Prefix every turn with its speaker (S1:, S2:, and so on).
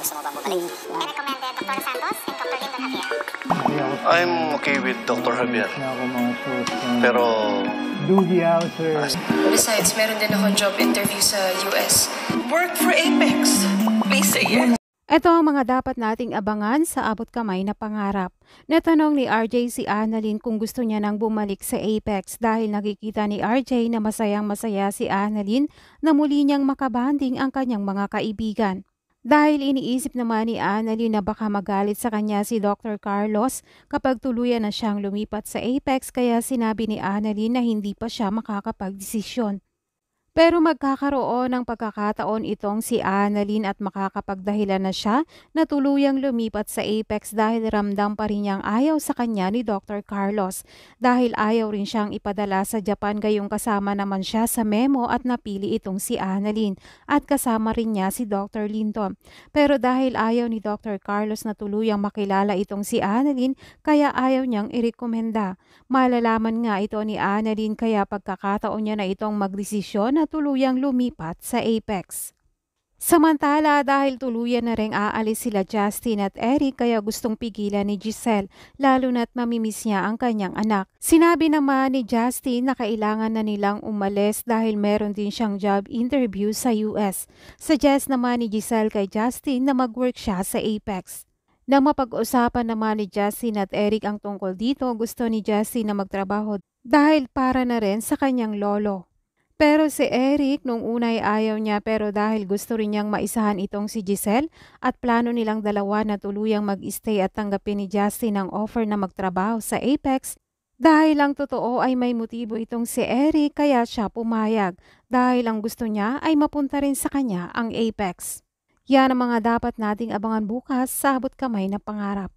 S1: gusto mo bang bumalik? I recommend Dr. Santos and Dr. Lyndon Javier.
S2: I'm okay with Dr. Javier. Pero...
S3: Doogie out, sir.
S4: Besides, meron din akong job interview sa US.
S5: Work for Apex. Please say yes.
S6: Ito ang mga dapat nating abangan sa abot kamay na pangarap. Natanong ni RJ si Annalyn kung gusto niya nang bumalik sa Apex dahil nakikita ni RJ na masayang-masaya si Annalyn na muli niyang makabanding ang kanyang mga kaibigan. Dahil iniisip naman ni Annalyn na baka magalit sa kanya si Dr. Carlos kapag tuluyan na siyang lumipat sa Apex, kaya sinabi ni Annalyn na hindi pa siya makakapagdesisyon. Pero magkakaroon ng pagkakataon itong si Annalyn at makakapagdahilan na siya na tuluyang lumipat sa Apex dahil ramdam pa rin niyang ayaw sa kanya ni Dr. Carlos. Dahil ayaw rin siyang ipadala sa Japan, gayong kasama naman siya sa memo at napili itong si Annalyn at kasama rin niya si Dr. Lyndon. Pero dahil ayaw ni Dr. Carlos na tuluyang makilala itong si Annalyn, kaya ayaw niyang irekomenda. Malalaman nga ito ni Annalyn kaya pagkakataon niya na itong magdesisyon na tuluyang lumipat sa Apex. Samantala, dahil tuluyan na ring aalis sila Justin at Eric, kaya gustong pigilan ni Giselle, lalo na't mamimiss niya ang kanyang anak. Sinabi naman ni Justin na kailangan na nilang umalis dahil meron din siyang job interview sa US. Suggest naman ni Giselle kay Justin na mag-work siya sa Apex. Nang mapag-usapan naman ni Justin at Eric ang tungkol dito, gusto ni Justin na magtrabaho dahil para na rin sa kanyang lolo. Pero si Eric nung una ay ayaw niya, pero dahil gusto rin niyang maisahan itong si Giselle at plano nilang dalawa na tuluyang mag-stay at tanggapin ni Justin ang offer na magtrabaho sa Apex, dahil ang totoo ay may motibo itong si Eric kaya siya pumayag dahil ang gusto niya ay mapunta rin sa kanya ang Apex. Yan ang mga dapat nating abangan bukas sa abot kamay na pangarap.